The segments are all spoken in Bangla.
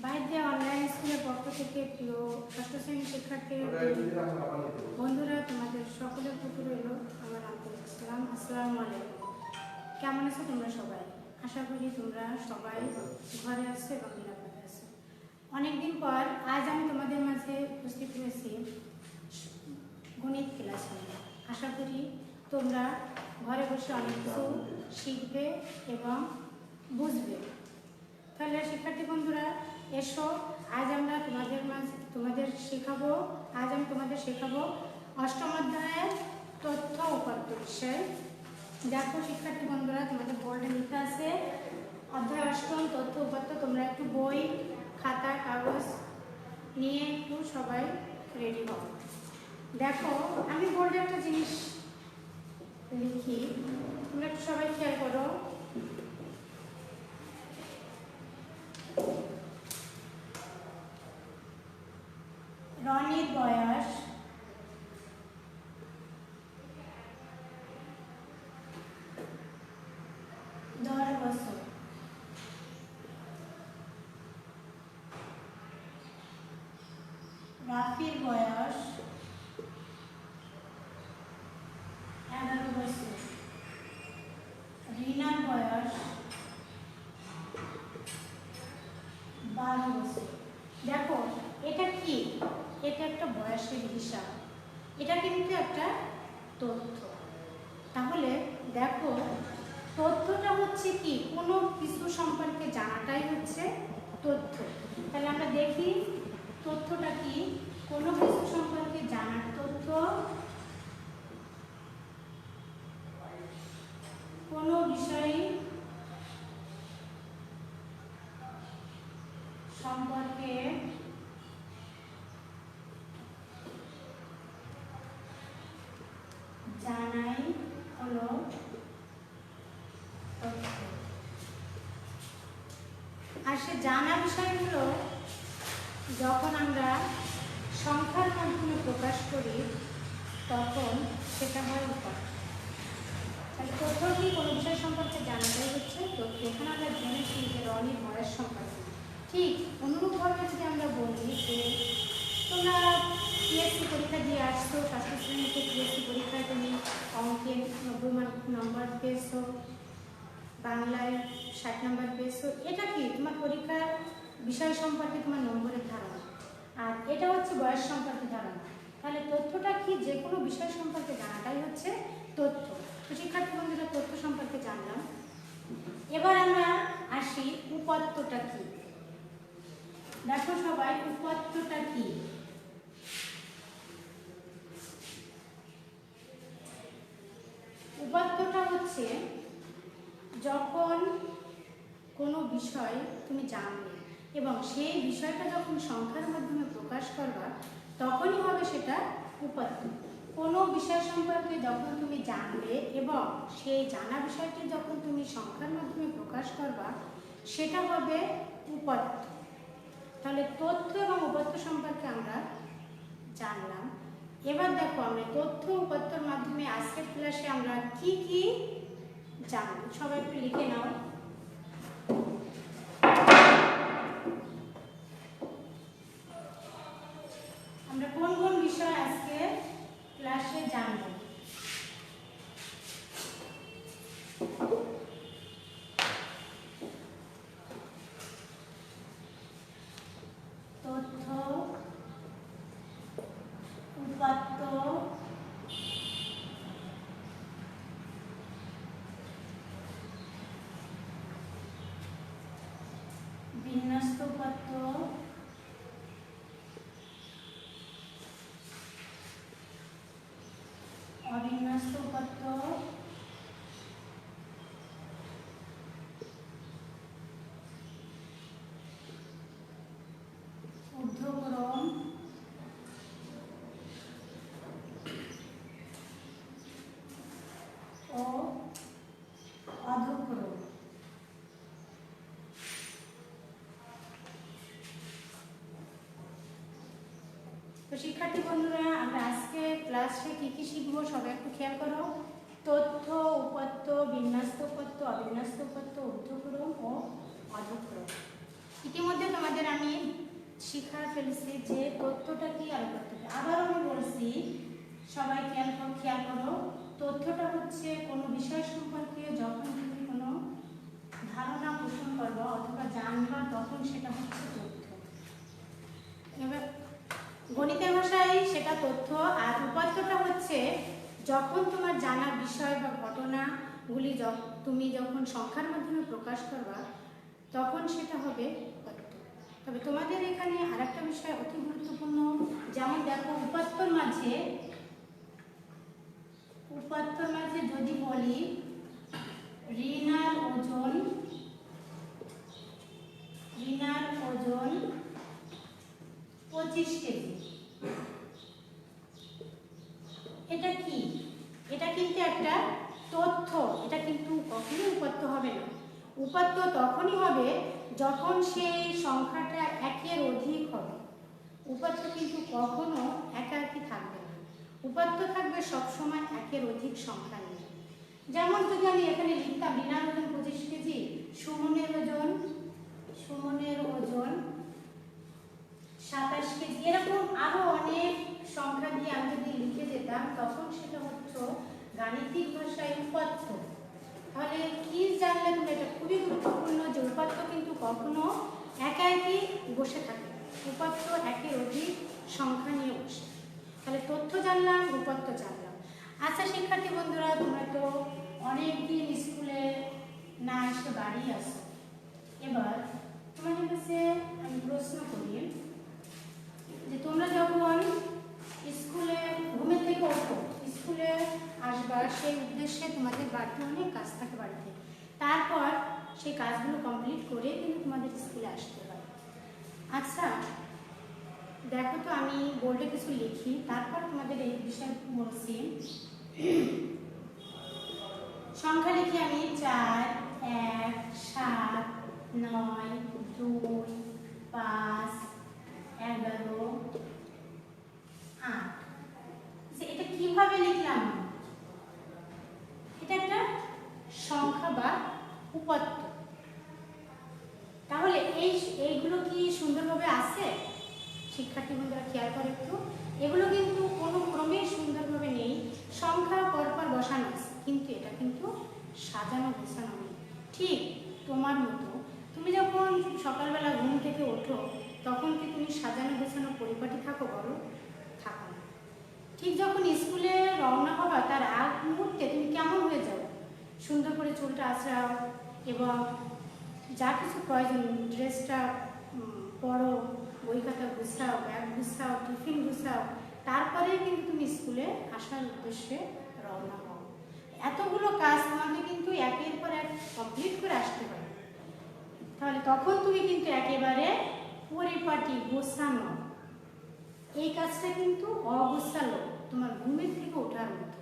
বাইরে অনলাইন স্কুলের পক্ষ থেকে প্রিয় ষষ্ঠ শ্রেণীর শিক্ষার্থী বন্ধুরা, তোমাদের সকলের প্রতি রইল আমার আন্তরিক সালাম। আসসালামু আলাইকুম। কেমন আছো তোমরা সবাই? আশা করি তোমরা সবাই ঘরে আছো এবং নিরাপদে আছো। অনেকদিন পর আজ আমি তোমাদের মাঝে উপস্থিত হয়েছি গণিত ক্লাস নিয়ে। আশা করি তোমরা ঘরে বসে অনেক কিছু শিখবে এবং বুঝবে। তাহলে শিক্ষার্থী বন্ধুরা, এসো আজ আমরা তোমাদের শেখাবো অষ্টম অধ্যায়ের তথ্য উপাত্ত বিষয়। দেখো শিক্ষার্থী বন্ধুরা, তোমাদের বোর্ডে লেখা আছে অধ্যায় অষ্টম তথ্য উপাত্ত। তোমরা একটু বই খাতা কাগজ নিয়ে একটু সবাই রেডি হও। দেখো আমি বোর্ডে একটা জিনিস লিখি, তোমরা একটু সবাই খেয়াল করো। রনির বয়স 10 বছর। রাফির বয়স 11 বছর। রিনার বয়স 12 বছর। দেখো এটা কি? এটা একটা বয়সের হিসাব, এটা কিন্তু একটা তথ্য। তাহলে দেখো তথ্যটা হচ্ছে কি, কোনো কিছু সম্পর্কে জানাটাই হচ্ছে তথ্য। তাহলে আমরা দেখি তথ্যটা কি। কোনো কিছু সম্পর্কে জানার তথ্য, কোনো বিষয় সম্পর্কে জানাই হলো তথ্য। আর সে জানা বিষয়গুলো যখন আমরা সংখ্যার মাধ্যমে প্রকাশ করি তখন সেটা হয় উপাত্ত। তাহলে তথ্য কি? কোনো বিষয় সম্পর্কে জানাটাই হচ্ছে তথ্য। এখানে আমরা জেনেছি যে রনির বয়স সম্পর্কে। ঠিক অনুরূপভাবে যদি আমরা বলি যে তোমরা পিএসসি পরীক্ষা দিয়ে আসছো, ষষ্ঠ শ্রেণীতে পিএসসি পরীক্ষায় তুমি অঙ্কে 90 নম্বর পেয়েছো, বাংলায় 60 নম্বর পেয়েছো। এটা কি? তোমার পরীক্ষার বিষয় সম্পর্কে তোমার নম্বরের ধারণা, আর এটা হচ্ছে বয়স সম্পর্কে ধারণা। তাহলে তথ্যটা কি? যে কোনো বিষয় সম্পর্কে জানাটাই হচ্ছে তথ্য। তো শিক্ষার্থী বন্ধুরা, তথ্য সম্পর্কে জানলাম। এবার আমরা আসি উপাত্তটা কি। দেখো সবাই, উপাত্তটা কি? উপাত্তটা হচ্ছে যখন কোনো বিষয় তুমি জানবে এবং সেই বিষয়টা যখন সংখ্যার মাধ্যমে প্রকাশ করবা তখনই হবে সেটা উপাত্ত। কোনো বিষয় সম্পর্কে যখন তুমি জানবে এবং সেই জানা বিষয়টি যখন তুমি সংখ্যার মাধ্যমে প্রকাশ করবা সেটা হবে উপাত্ত। তাহলে তথ্য এবং উপাত্ত সম্পর্কে আমরা জানলাম। এবার দেখো আমরা তথ্য উপাত্তর মাধ্যমে আজকের ক্লাসে আমরা কি কি জানব। সবাই একটু লিখে নাও। আমরা কোন কোন বিষয় আজকে ক্লাসে জানব? তথ্য, উপাত্ত, বিন্যস্ত উপাত্ত, অবিন্যস্ত উপাত্ত, ঊর্ধ্বক্রম, ও অধক্রম। তো শিক্ষার্থী বন্ধুরা, আমরা আজকে ক্লাসে কি কি শিখবো সবাই একটু খেয়াল করো। তথ্য, উপাত্ত, বিন্যস্ত উপাত্ত, অবিন্যস্ত উপাত্ত, ঊর্ধ্বক্রম ও তোমাদের আমি শিখা ফেলেছি যে তথ্যটা কি আর উপাত্তটা। আবার আমি বলছি, সবাই খেয়াল করো, তথ্যটা হচ্ছে কোনো বিষয় সম্পর্কে যখন তুমি কোনো ধারণা পোষণ করবা অথবা জানবা তখন সেটা হচ্ছে তথ্য। এবার গণিতের ভাষায় সেটা তথ্য, আর উপাত্তটা হচ্ছে যখন তোমার জানা বিষয় বা ঘটনাগুলি তুমি যখন সংখ্যার মাধ্যমে প্রকাশ করবা তখন সেটা হবে উপাত্ত। তবে তোমাদের এখানে আরেকটা বিষয় অতি গুরুত্বপূর্ণ, যেমন দেখো উপাত্তর মাঝে যদি বলি ঋণার ওজন 25 কেজি, এটা কি? এটা কিন্তু একটা তথ্য, এটা কিন্তু কখনোই উপাত্ত হবে না। উপাত্ত তখনই হবে যখন সেই সংখ্যাটা একের অধিক হবে। উপাত্ত কিন্তু কখনো একাকি থাকবে না, উপাত্ত থাকবে সবসময় একের অধিক সংখ্যা নিয়ে। যেমন যদি আমি এখানে লিখতাম রিনার ওজন 25 কেজি, সুমনের ওজন 27 কেজি, এরকম আরো অনেক সংখ্যা দিয়ে আমি যদি লিখে যেতাম তখন সেটা হচ্ছে গাণিতিক ভাষায় উপাত্ত। তাহলে কি জানলে তুমি? এটা খুবই গুরুত্বপূর্ণ যে উপাত্ত কিন্তু কখনো একা একই বসে থাকে, উপাত্ত একের অধিক সংখ্যা নিয়ে বসে। তাহলে তথ্য জানলাম, উপাত্ত জানলাম। আচ্ছা শিক্ষার্থী বন্ধুরা, তোমরা তো অনেকদিন স্কুলে না এসে বাড়ি আসো, এবার তোমাদের কাছে আমি প্রশ্ন করি যে তোমরা যখন স্কুলে ঘুমের থেকে ওঠো, স্কুলে আসবার সেই উদ্দেশ্যে তোমাদের বাড়িতে অনেক কাজ থাকে বাড়িতে, তারপর সেই কাজগুলো কমপ্লিট করে কিন্তু তোমাদের স্কুলে আসতে হয়। আচ্ছা দেখো তো, আমি বোর্ডে কিছু লিখি, তারপর তোমাদের এই বিষয়ে বলছি। সংখ্যা লিখি আমি 4, 1, 7, 9, 2, 5, 11, 8। এটা কিভাবে লিখলাম? এটা একটা সংখ্যা বা উপাত্ত। তাহলে এইগুলো কি সুন্দরভাবে আছে? শিক্ষার্থী বন্ধুরা খেয়াল করে একটু, এগুলো কিন্তু কোনো ক্রমে সুন্দরভাবে নেই, সংখ্যা পরপর বসানো আছে, কিন্তু এটা কিন্তু সাজানো গোছানো নেই। ঠিক তোমার মতো তুমি যখন সকালবেলা ঘুম থেকে ওঠো তখন কি তুমি সাজানো গোছানো পরিপাটি থাকো? বলো, থাকো না। ঠিক যখন স্কুলে রওনা হবা তার আগ মুহূর্তে তুমি কেমন হয়ে যাও? সুন্দর করে চুলটা আঁচড়াও এবং যা কিছু প্রয়োজন, ড্রেসটা পরো, বই খাতা গুছাও, ব্যাগ গুছাও, টিফিন গুছাও, তারপরে কিন্তু তুমি স্কুলে আসার উদ্দেশ্যে রওনা হও। এতগুলো কাজ তোমাকে কিন্তু একের পর এক কমপ্লিট করে আসতে হয়। তাহলে তখন তুমি কিন্তু একেবারে পরিপাটি গোছানো, এই কাজটা কিন্তু অগোছালো তোমার ঘুমের থেকে ওঠার মতো।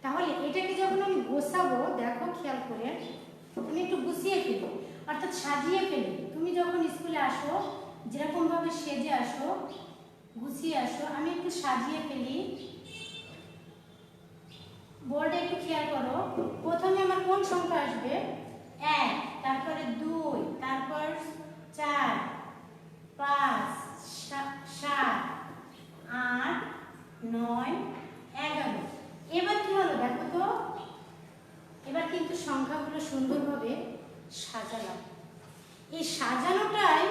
তাহলে এটাকে যখন আমি গোছাবো, দেখো খেয়াল করে তুমি একটু গুছিয়ে ফেলো, অর্থাৎ সাজিয়ে ফেলো। তুমি যখন স্কুলে আসো যেরকম ভাবে সেজে আসো, গুছিয়ে আসো, আমি একটু সাজিয়ে ফেলি। বোর্ডে একটু খেয়াল করো, প্রথমে আমার কোন সংখ্যা আসবে? 1, তারপরে 2, তারপর 4, 5, 7, 8, 9, 11। এবার কি হলো দেখো তো, এবার কিন্তু সংখ্যাগুলো সুন্দরভাবে সাজালাম। এই সাজানোটাই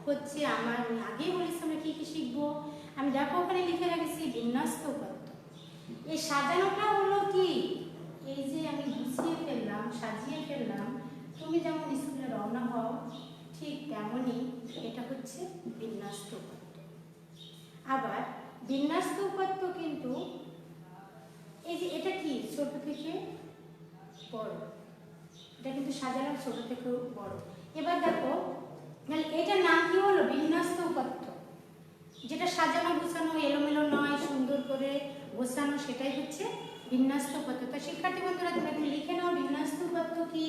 হচ্ছে আমার, আগেই বলেছি আমরা কি কি শিখবো। আমি দেখো ওখানে লিখে রেখেছি বিন্যস্ত উপাত্ত। এই সাজানোটা হলো কি, এই যে আমি গুছিয়ে ফেললাম, সাজিয়ে ফেললাম, তুমি যেমন স্কুলে রওনা হও ঠিক তেমনই এটা হচ্ছে বিন্যস্ত উপাত্ত। আবার বিন্যস্ত উপাত্ত কিন্তু এই যে এটা কি, ছোট থেকে বড়, এটা কিন্তু সাজালাম ছোট থেকে বড়। এবার দেখো এটার নাম কি হলো? বিন্যস্ত উপাত্ত। যেটা সাজানো গোছানো, এলোমেলো নয়, সুন্দর করে গোছানো, সেটাই হচ্ছে বিন্যস্ত উপাত্ত। তো শিক্ষার্থী বন্ধুরা তোমরা একটু লিখে নাও বিন্যস্ত উপাত্ত কি।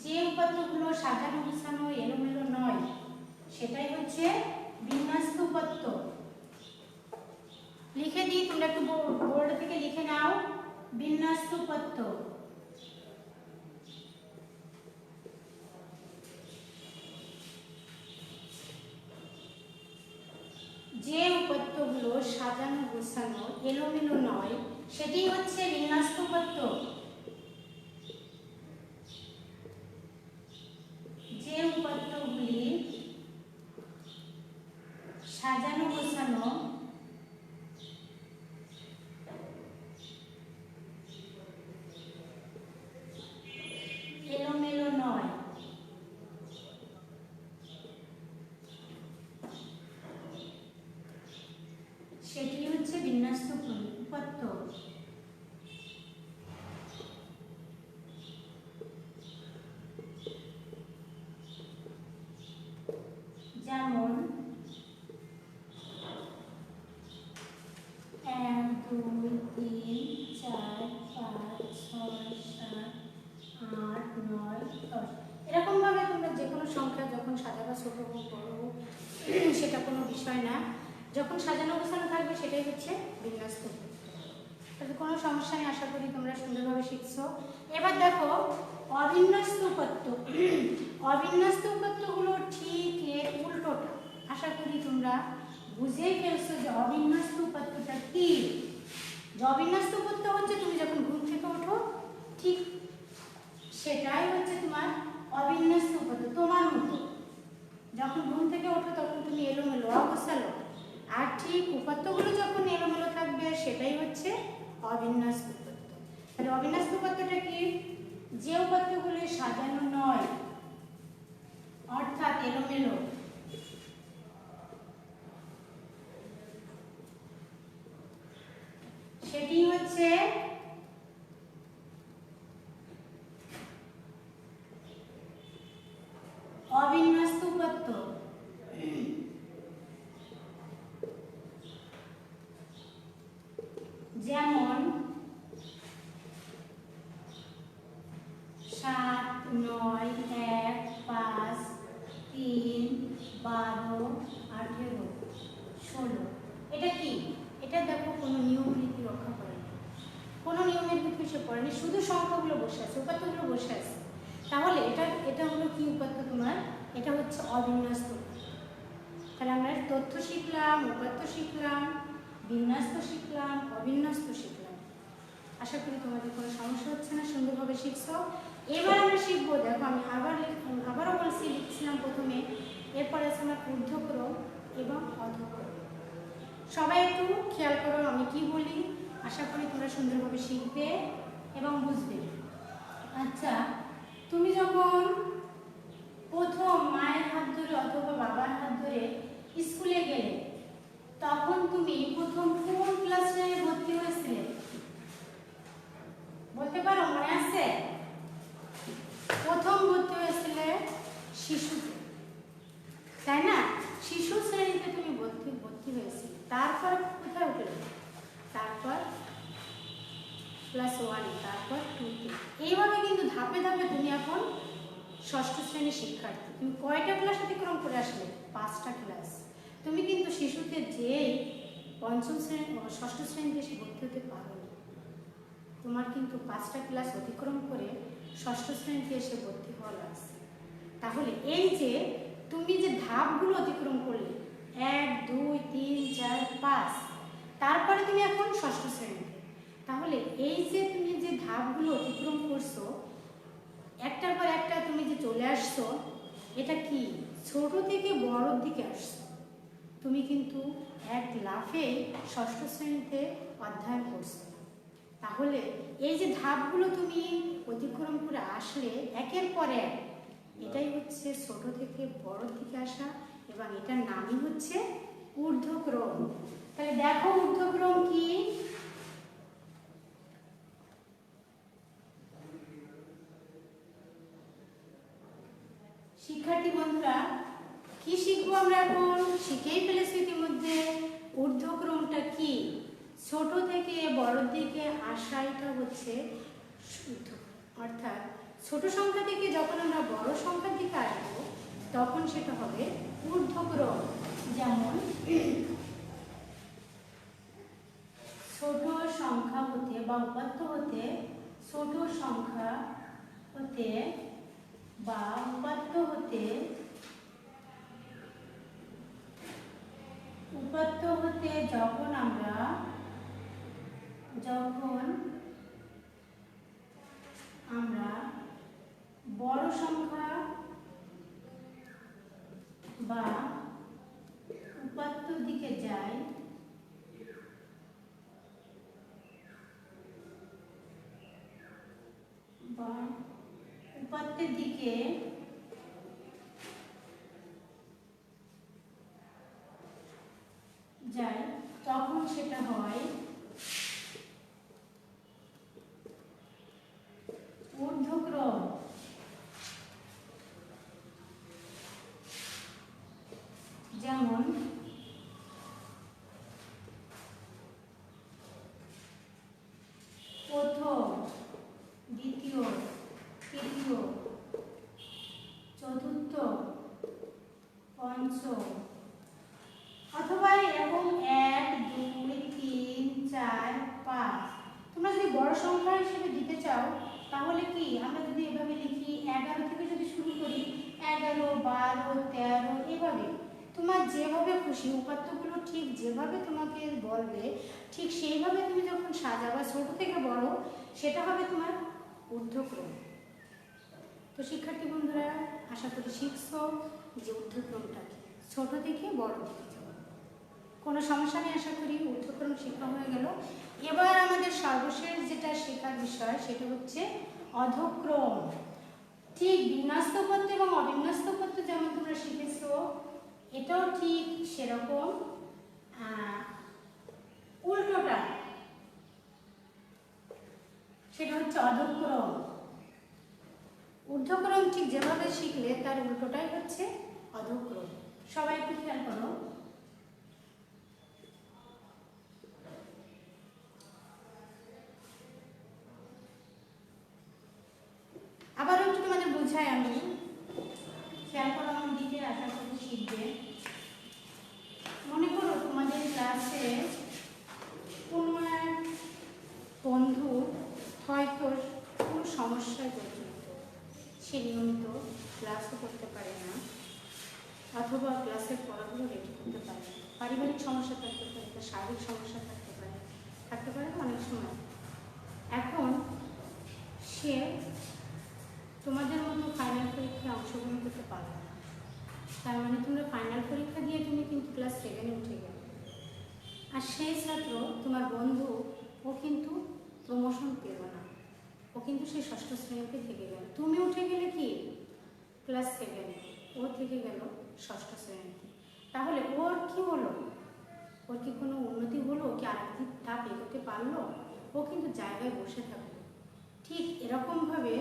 যে উপাত্তগুলো সাজানো গোছানো, এলোমেলো নয়, সেটাই হচ্ছে বিন্যস্ত উপাত্ত। লিখে দিই, তোমরা একটু বোর্ড থেকে লিখে নাও বিন্যস্ত উপাত্ত। উপাত্তগুলো সাজানো গোছানো এলোমেলো নয়, সেটি হচ্ছে বিন্যস্ত উপাত্ত। যে উপাত্তগুলি সাজানো গোছানো এলোমেলো নয়, সেটি হচ্ছে বিন্যস্ত উপাত্ত। যেমন 1 2 3 4 5 6 7 8 9 10 এরকম ভাবে তোমরা যে কোনো সংখ্যা যখন সাজাবা, ছোট হোক বড় হোক সেটা কোনো বিষয় না, যখন সাজানো গোছানো থাকবে সেটাই হচ্ছে বিন্যস্ত উপাত্ত। তাহলে কোনো সমস্যা নেই, আশা করি তোমরা সুন্দরভাবে শিখছো। এবার দেখো অবিন্যস্ত উপাত্ত। অবিন্যস্ত উপাত্তগুলো ঠিক এর উল্টোটা। আশা করি তোমরা বুঝেই ফেলছো যে অবিন্যস্ত উপাত্তটা কি। যে অবিন্যস্ত উপাত্ত হচ্ছে তুমি যখন ঘুম থেকে ওঠো ঠিক সেটাই হচ্ছে তোমার অবিন্যস্ত উপাত্ত। তোমার মতো যখন ঘুম থেকে ওঠো তখন তুমি এলোমেলো অগোছালো, আর ঠিক উপাত্তগুলো যখন এলোমেলো থাকবে সেটাই হচ্ছে অবিন্যস্ত উপাত্ত। তাহলে অবিন্যস্ত উপাত্তটা কি? যে উপাত্তগুলি সাজানো নয় অর্থাৎ এলোমেলো, সেটি হচ্ছে অবিন্যস্ত উপাত্ত। যেমন 7 9 1 5 3 12 18 16। এটা কি? এটা দেখো কোনো নিয়ম নীতি রক্ষা করেনি, কোনো নিয়মের ভিতরে সে পড়েনি, শুধু সংখ্যাগুলো বসে আছে, উপাত্তগুলো বসে আছে। তাহলে এটা হলো কি উপাত্ত তোমার? এটা হচ্ছে অবিন্যস্ত। তাহলে আমরা তথ্য শিখলাম, উপাত্ত শিখলাম, বিন্যস্ত শিখলাম, অবিন্যস্ত শিখলাম। আশা করি তোমাদের কোনো সমস্যা হচ্ছে না, সুন্দরভাবে শিখছো। এবার আমরা শিখবো, দেখো আমি আবারও বলছি, লিখছিলাম প্রথমে, এরপরে আছে আমার ঊর্ধ্বক্রম এবং অধক্রম। সবাই একটু খেয়াল করো আমি কি বলি, আশা করি তোমরা সুন্দরভাবে শিখবে এবং বুঝবে। আচ্ছা, তুমি যখন প্রথম মায়ের হাত ধরে অথবা বাবার হাত ধরে স্কুলে গেলে তখন তুমি প্রথম কোন ক্লাসে ভর্তি হয়েছিলে? বলতে পারো, মনে আছে? প্রথম ভর্তি হয়েছিলে শিশুতে, তাই না? শিশু শ্রেণীতে তুমি ভর্তি হয়েছিলে। তারপর কোথায় উঠলে? তারপর ক্লাস 1, তারপর 2তে। এইভাবে কিন্তু ধাপে ধাপে তুমি এখন ষষ্ঠ শ্রেণীর শিক্ষার্থী। তুমি কয়টা ক্লাস অতিক্রম করে আসলে? 5টা ক্লাস। তুমি কিন্তু শিশুতে যেই পঞ্চম শ্রেণী ষষ্ঠ শ্রেণীতে এসে ভর্তি হতে পারো, তোমার কিন্তু 5টা ক্লাস অতিক্রম করে ষষ্ঠ শ্রেণীতে এসে ভর্তি হওয়া লাগছে। তাহলে এই যে তুমি যে ধাপগুলো অতিক্রম করলে 1 2 3 4 5, তারপরে তুমি এখন ষষ্ঠ শ্রেণীতে। তাহলে এই যে তুমি যে ধাপগুলো অতিক্রম করছো, একটার পর একটা তুমি যে চলে আসছো, এটা কি ছোট থেকে বড়র দিকে আসছো। তুমি কিন্তু এক লাফে ষষ্ঠ শ্রেণীতে অধ্যয়ন করছো। তাহলে এই যে ধাপগুলো তুমি অতিক্রম করে আসলে একের পর এক, এটাই হচ্ছে ছোট থেকে বড়র দিকে আসা, এবং এটার নামই হচ্ছে ঊর্ধ্বক্রম। তাহলে দেখো ঊর্ধ্বক্রম কি? শিক্ষার্থী বন্ধুরা, কি শিখবো আমরা এখন? শিখেই ফেলেছি ইতিমধ্যে ঊর্ধ্বক্রমটা কি। ছোট থেকে বড়র দিকে আসা, এটা হচ্ছে অর্থাৎ ছোট সংখ্যা থেকে যখন আমরা বড় সংখ্যার দিকে আসবো তখন সেটা হবে ঊর্ধ্বক্রম। যেমন ছোট সংখ্যা হতে বা উপাত্ত হতে, ছোট সংখ্যা হতে বা উপাত্ত হতে, উপাত্ত হতে যখন যখন আমরা বড় সংখ্যা বা উপাত্তর দিকে যাই বা উপাত্তের দিকে যাই তখন সেটা হয় ঊর্ধ্বক্রম। যেমন প্রথম, দ্বিতীয়, তৃতীয়, চতুর্থ, পঞ্চম, অথবা এরকম 1 2 3 4 5। তোমরা যদি বড় সংখ্যা হিসেবে দিতে চাও তাহলে কি আমরা যদি এভাবে লিখি 11 থেকে যদি শুরু করি 11 12 13 এভাবে তোমার যেভাবে খুশি উপাত্তগুলো ঠিক যেভাবে তোমাকে বলবে ঠিক সেইভাবে তুমি যখন সাজাবা ছোট থেকে বড় সেটা হবে তোমার ঊর্ধ্বক্রম। তো শিক্ষার্থী বন্ধুরা আশা করি শিখছো যে ঊর্ধ্বক্রমটা কি, ছোট থেকে বড় দিকে যাওয়া। কোনো সমস্যা নেই, আশা করি ঊর্ধ্বক্রম শেখা হয়ে গেল। এবার আমাদের সর্বশেষ যেটা শেখার বিষয় সেটা হচ্ছে অধক্রম। ঠিক বিন্যস্ত পত্র এবং অবিন্যস্ত পত্র যেমন তোমরা শিখেছো এটাও ঠিক সেরকম উল্টোটা, সেটা হচ্ছে অধক্রম। ঊর্ধ্বক্রম ঠিক যেভাবে শিখলে তার উল্টোটাই হচ্ছে অধক্রম। সবাই একটু খেয়াল করো। আবারও একটু তোমাদের বুঝাই আমি, খেয়াল করো আমার দিকে, আশা করি শিখবে। মনে করো তোমাদের ক্লাসে কোনো এক বন্ধু হয়তো কোনো সমস্যায় জড়িত, সে নিয়মিত ক্লাসও করতে পারে না অথবা ক্লাসের পড়াগুলো রেডি করতে পারে না, পারিবারিক সমস্যা থাকতে পারে, তার শারীরিক সমস্যা থাকতে পারে না অনেক সময়। এখন সে তোমাদের মতো ফাইনাল পরীক্ষায় অংশগ্রহণ করতে পারবে না। তার মানে তোমরা ফাইনাল পরীক্ষা দিয়ে তুমি কিন্তু ক্লাস 7-এ উঠে গেলে, আর সেই ছাত্র তোমার বন্ধু ও কিন্তু প্রমোশন পেল না, ও কিন্তু সেই 6ষ্ঠ শ্রেণীতে থেকে গেল। তুমি উঠে গেলে কি ক্লাস 7-এ, ও থেকে গেল 6ষ্ঠ শ্রেণীতে। তাহলে ওর কি হলো? ওর কি কোনো উন্নতি হলো? কি আরেকটি ধাপ এগোতে পারলো? ও কিন্তু জায়গায় বসে থাকলো। ঠিক এরকমভাবে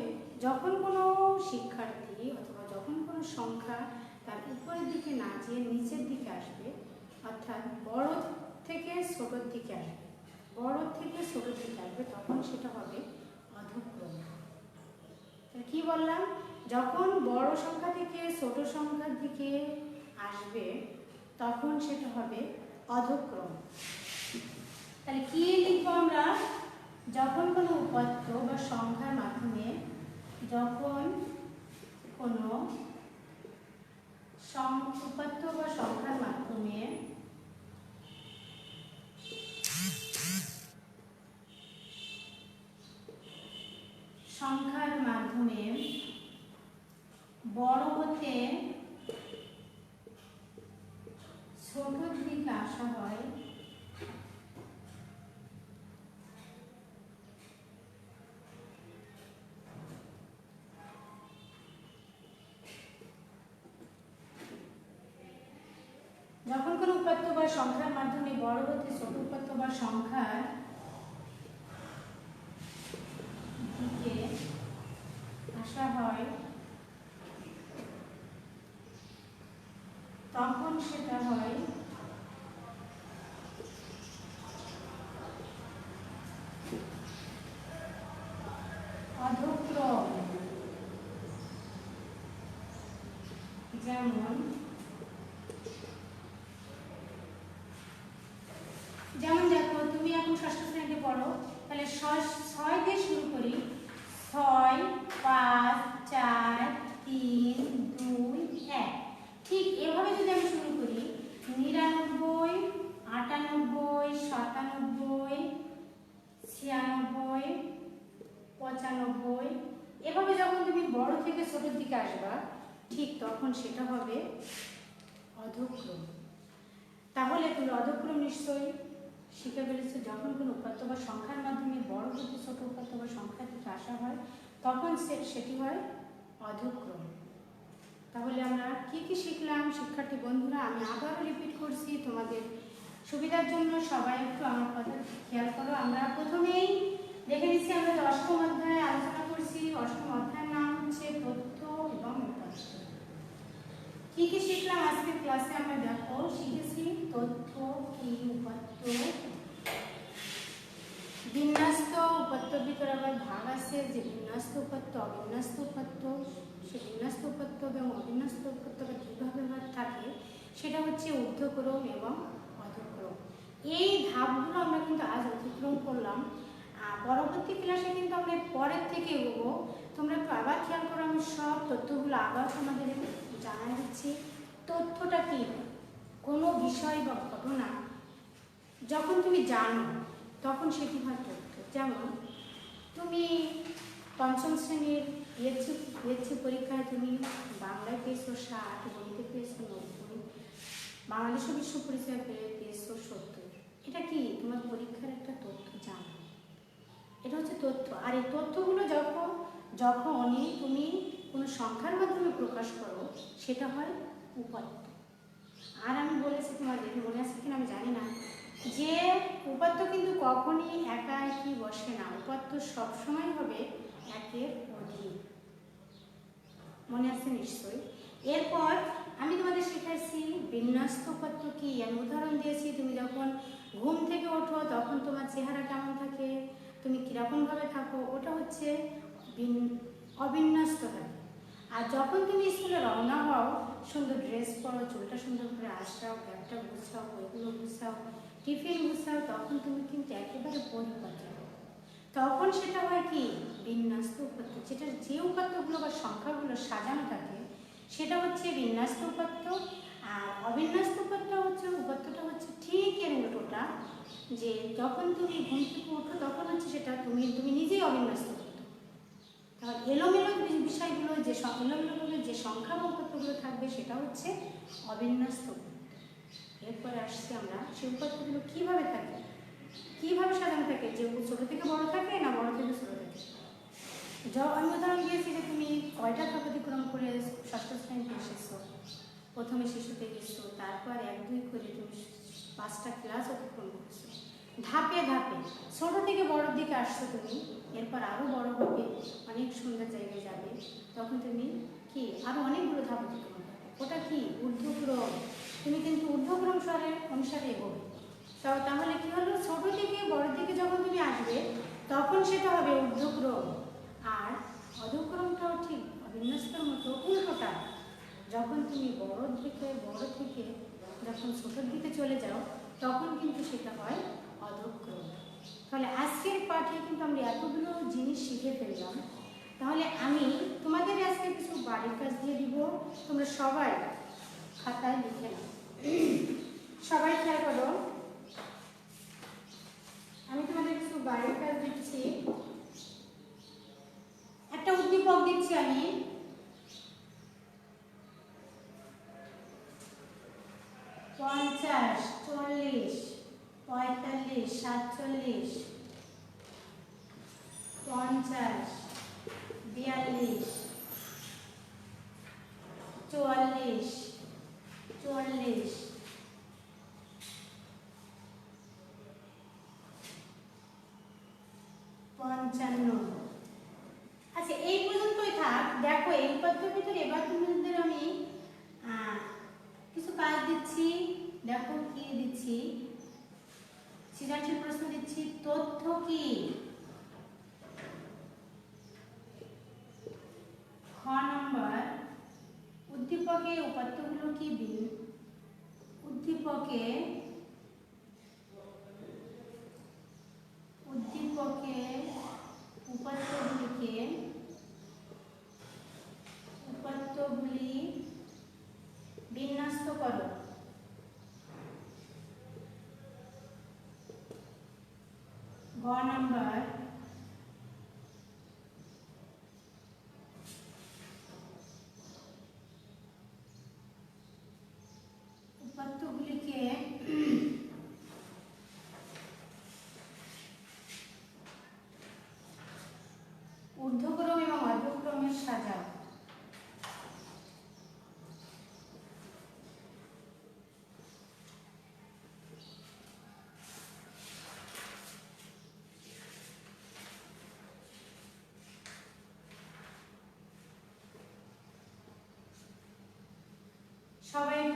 যখন কোনো শিক্ষার্থী অথবা যখন কোনো সংখ্যা তার উপরের দিকে না যেয়ে নিচের দিকে আসবে, অর্থাৎ বড় থেকে ছোটোর দিকে আসবে, বড় থেকে ছোটোর দিকে আসবে, তখন সেটা হবে অধক্রম। কি বললাম? যখন বড় সংখ্যা থেকে ছোট সংখ্যার দিকে আসবে তখন সেটা হবে অধক্রম। তাহলে কি লিখবো আমরা? যখন কোনো উপাত্ত বা সংখ্যার মাধ্যমে, যখন কোনো উপাত্ত বা সংখ্যার মাধ্যমে বড় হতে ছোট দিকে আসা হয় যখন কোনো উপাত্ত বা সংখ্যার মাধ্যমে বড় হতে ছোট উপাত্ত বা সংখ্যার দিকে আসা হয় তখন সেটা হয় অধক্রম। যেমন দেখো তুমি এখন 6ষ্ঠ শ্রেণীতে পড়ো, তাহলে 6 দিয়ে শুরু করি, 6 5 4 3 2 1। ঠিক এভাবে যদি আমি শুরু করি 99 98 97 95। এভাবে যখন তুমি বড় থেকে ছোটোর দিকে আসবা ঠিক তখন সেটা হবে অধক্রম। তাহলে তুমি অধক্রম নিশ্চয়ই শিখে ফেলেছো। যখন কোনো উপাত্ত বা সংখ্যার মাধ্যমে বড় থেকে ছোট উপাত্ত বা সংখ্যার দিকে আসা হয় তখন সেটি হয় অধক্রম। তাহলে আমরা কি কি শিখলাম শিক্ষার্থী বন্ধুরা, আমি আবারও রিপিট করছি তোমাদের সুবিধার জন্য। সবাই একটু আমার কথা খেয়াল করো। আমরা প্রথমেই দেখে নিচ্ছি, আমরা অষ্টম অধ্যায়ে আলোচনা করছি। অষ্টম অধ্যায়ের নাম হচ্ছে তথ্য এবং উপাত্ত। কি কি শিখলাম আজকের ক্লাসে আমরা দেখো শিখেছি তথ্য কি, উপাত্ত, বিন্যস্ত উপাত্তর ভিতরে আবার ভাগ আছে যে বিন্যস্ত উপাত্ত, অবিন্যস্ত উপাত্ত। সে বিন্যস্ত উপাত্ত এবং অবিন্যস্ত উপাত্ত দুইভাবে ভাগ থাকে, সেটা হচ্ছে ঊর্ধ্বক্রম এবং অধক্রম। এই ধাপগুলো আমরা কিন্তু আজ অতিক্রম করলাম। পরবর্তী ক্লাসে কিন্তু আমরা পরের থেকে এগোবো। তোমরা একটু আবার খেয়াল করো, আমি সব তথ্যগুলো আবার তোমাদের জানাই দিচ্ছি। তথ্যটা কি? কোনো বিষয় বা ঘটনা যখন তুমি জানো তখন সেটি হয় তথ্য। যেমন তুমি পঞ্চম শ্রেণীর ইয়েছি পরীক্ষায় তুমি বাংলায় পেয়েছো 60, গণিতে পেয়েছো 90, বাংলাদেশ বিশ্ব পরিচয় পেয়েছো 70। এটা কি? তোমার পরীক্ষার একটা তথ্য জানো, এটা হচ্ছে তথ্য। আর এই তথ্যগুলো যখনই তুমি কোনো সংখ্যার মাধ্যমে প্রকাশ করো সেটা হয় উপাত্ত। আর আমি বলেছি তোমাদের, মনে আছে কিনা আমি জানি না, যে উপাত্ত কিন্তু কখনই একা একই বসে না, উপাত্ত সবসময় হবে একের অধিক। মনে আছে নিশ্চয়ই। এরপর আমি তোমাদের শেখাচ্ছি বিন্যস্ত উপাত্ত কি। আমি উদাহরণ দিয়েছি, তুমি যখন ঘুম থেকে ওঠো তখন তোমার চেহারা কেমন থাকে, তুমি কীরকমভাবে থাকো, ওটা হচ্ছে অবিন্যস্ত থাকে। আর যখন তুমি স্কুলে রওনা হও, সুন্দর ড্রেস পরো, চুলটা সুন্দর করে আসাও, ব্যাগটা গুছাও, ওইগুলো গুছাও, টিফিন গুছাও, তখন তুমি কিন্তু একেবারে পরিপাটি হও। তখন সেটা হয় কি? বিন্যস্ত উপাত্ত। যেটা যে উপাত্তগুলো বা সংখ্যাগুলো সাজানো থাকে সেটা হচ্ছে বিন্যস্ত উপাত্ত। আর অবিন্যস্ত উপাত্তটা হচ্ছে ঠিক এর উল্টোটা, যে যখন তুমি ঘুম থেকে ওঠো তখন হচ্ছে সেটা তুমি নিজেই অবিন্যস্ত উপাত্ত। তাহলে এলোমেলো বিষয়গুলো যে এলোমেলোভাবে যে সংখ্যা বা উপাত্তগুলো থাকবে সেটা হচ্ছে অবিন্যস্ত উপাত্ত। এরপরে আসছি আমরা সেই উপাত্তগুলো কীভাবে থাকে, কীভাবে সাজানো থাকে, যে ছোটো থেকে বড় থাকে না বড় থেকে ছোটো থাকে। আমি উদাহরণ দিয়েছি যে তুমি কয়টা ধাপ অতিক্রম করে ষষ্ঠ শ্রেণীতে এসেছো, প্রথমে শিশুতে গেছো, তারপর 1, 2 করে তুমি 5টা ক্লাস অতিক্রম করছো। ধাপে ধাপে ছোট থেকে বড়োর দিকে আসছো তুমি, এরপর আরও বড় হবে, অনেক সুন্দর জায়গায় যাবে, তখন তুমি কি আরও অনেকগুলো ধাপ অতিক্রম করবে। ওটা কি? ঊর্ধ্বক্রম। তুমি কিন্তু ঊর্ধ্বক্রম অনুসারে এগোবে। তাহলে কি হলো, ছোট থেকে বড় দিকে যখন তুমি আসবে তখন সেটা হবে ঊর্ধ্বক্রম। আর অধক্রমটাও ঠিক অবিন্যস্তর মতো উল্টোটা, যখন তুমি বড় থেকে যখন ছোটোর দিকে চলে যাও তখন কিন্তু সেটা হয় অধক্রম। তাহলে আজকের পাঠে কিন্তু আমরা এতগুলো জিনিস শিখে ফেললাম। তাহলে আমি তোমাদের আজকে কিছু বাড়ির কাজ দিয়ে দিব, তোমরা সবাই খাতায় লিখে নাও। সবাই খেয়াল করো, আমি তোমাদের কিছু বাড়ির কাজ দিচ্ছি। একটা উদ্দীপক দিচ্ছি আমি, 50, 40, 45, 47, 50, 42, 44, 44, 55। আচ্ছা, এই পর্যন্তই থাক। দেখো এই পদ্ধতির ভিতরে এবার তোমাদের আমি কিছু কাজ দিচ্ছি। দেখো কি দিচ্ছি, সৃজনশীল প্রশ্ন দিচ্ছি। তথ্য কি? খ নম্বর, উদ্দীপকে উপাত্তগুলো কি? উদ্দীপকে উপাত্তগুলি বিন্যস্ত করো। গ নম্বর,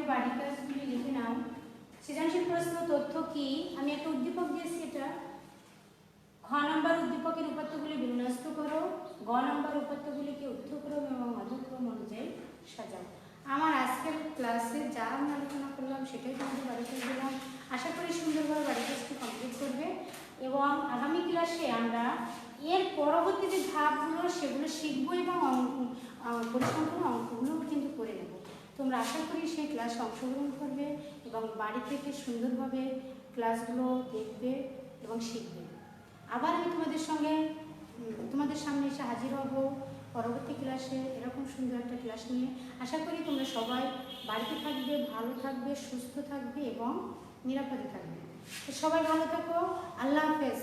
একটু বাড়ির কাজগুলি লিখে নাও। সৃজনশীল প্রশ্ন তথ্য কি? আমি একটা উদ্দীপক দিয়েছি, এটা খ নম্বর উদ্দীপকের উপাত্তগুলি বিন্যস্ত করো, গ নম্বর উপাত্তগুলিকে ঊর্ধ্বক্রম এবং অধক্রম অনুযায়ী সাজাও। আমার আজকের ক্লাসে যা আমি আলোচনা করলাম সেটাই তোমাদের বাড়িতে দিলাম। আশা করি সুন্দরভাবে বাড়ি কাজটি কমপ্লিট করবে এবং আগামী ক্লাসে আমরা এর পরবর্তী যে ধাপগুলো সেগুলো শিখবো এবং পরিসংখ্যান অঙ্কগুলোও কিন্তু করে নেব। তোমরা আশা করি সেই ক্লাসে অংশগ্রহণ করবে এবং বাড়ি থেকে সুন্দরভাবে ক্লাসগুলো দেখবে এবং শিখবে। আবার আমি তোমাদের সামনে এসে হাজির হব পরবর্তী ক্লাসে এরকম সুন্দর একটা ক্লাস নিয়ে। আশা করি তোমরা সবাই বাড়িতে থাকবে, ভালো থাকবে, সুস্থ থাকবে এবং নিরাপদে থাকবে। তো সবাই ভালো থাকো। আল্লাহ হাফেজ।